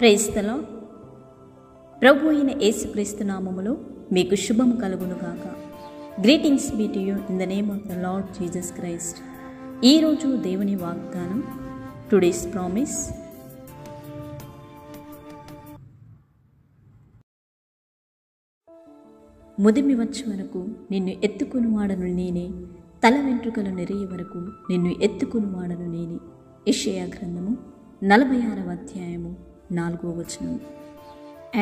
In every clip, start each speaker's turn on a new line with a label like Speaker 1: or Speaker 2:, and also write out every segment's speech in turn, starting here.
Speaker 1: Praise the lord. ప్రభు అయిన యేసుక్రీస్తు నామములో మీకు శుభము కలుగును గాక. Greetings be to you in the name of the Lord Jesus Christ. ఈరోజు దేవుని వాగ్దానం, టుడేస్ ప్రామిస్. ముదిమి వచ్చే వరకు నిన్ను ఎత్తుకునివాడను నేనే, తల వెంట్రుకలు నెరియ వరకు నిన్ను ఎత్తుకునివాడను నేనే. యెషయా గ్రంథము 46వ అధ్యాయము 4వ వచనం.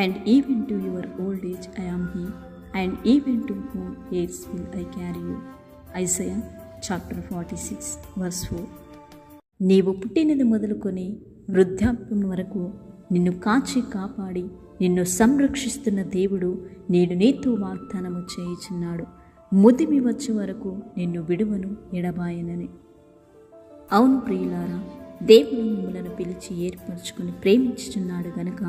Speaker 1: And even to your old age I am he, and even to whom age will I carry you. Isaiah chapter 46 verse 4. నీవు పుట్టినది మొదలుకొని వృద్ధాప్యం వరకు నిన్ను కాచి కాపాడి నిన్ను సంరక్షిస్తున్న దేవుడు నేడు నీతో వాగ్దానము చేయుచున్నాడు. ముదిమి వచ్చే వరకు నిన్ను విడువను ఎడబాయనని. అవును ప్రియులారా, దేవుడు మిమ్మలను పిలిచి ఏర్పరచుకుని ప్రేమించుచున్నాడు గనుక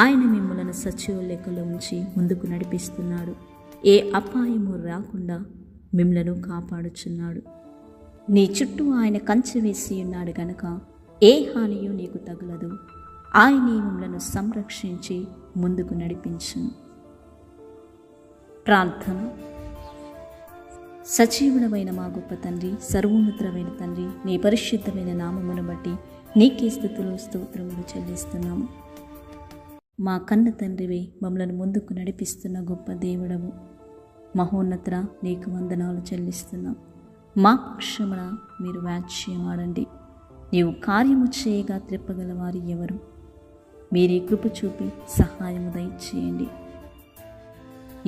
Speaker 1: ఆయన మిమ్మలను సజీవ లెక్కలో ఉంచి ముందుకు నడిపిస్తున్నాడు. ఏ అపాయము రాకుండా మిమ్మలను కాపాడుచున్నాడు. నీ చుట్టూ ఆయన కంచె వేసి ఉన్నాడు గనుక ఏ హానియు నీకు తగులదు. ఆయనే మిమ్మలను సంరక్షించి ముందుకు నడిపించును. ప్రార్థన. సజీవుడమైన మా గొప్ప తండ్రి, సర్వోన్నతమైన తండ్రి, నీ పరిశుద్ధమైన నామమును బట్టి నీకే స్తుతులు స్తోత్రములు చెల్లిస్తున్నాము. మా కన్న తండ్రివే, మమ్మలను ముందుకు నడిపిస్తున్న గొప్ప దేవుడవు, మహోన్నత నీకు వందనాలు చెల్లిస్తున్నాం. మా పక్షమున మీరు వ్యాజ్యమాడండి. నీవు కార్యము చేయగా త్రిప్పగల వారు ఎవరు? మీరే కృప చూపి సహాయము దయచేయండి.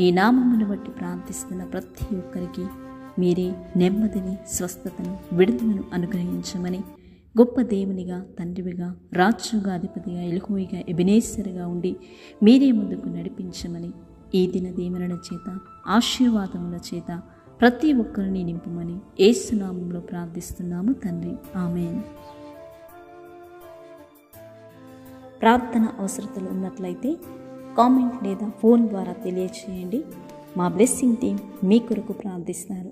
Speaker 1: ఈ నామమును బట్టి ప్రార్థిస్తున్న ప్రతి ఒక్కరికి మీరే నెమ్మదిని, స్వస్థతను, విడుదలను అనుగ్రహించమని గొప్ప దేవునిగా, తండ్రివిగా, రాజుగా, అధిపతిగా, ఎలుహోయిగా, ఎబెనేజరుగా ఉండి మీరే ముందుకు నడిపించమని ఈ దిన దీవెనల చేత, ఆశీర్వాదముల చేత ప్రతి ఒక్కరిని నింపమని యేసు నామములో ప్రార్థిస్తున్నాము తండ్రి. ఆమేన్. ప్రార్థన అవసరతలు ఉన్నట్లయితే కామెంట్ లేదా ఫోన్ ద్వారా తెలియచేయండి. మా బ్లెస్సింగ్ టీం మీ కొరకు ప్రార్థిస్తారు.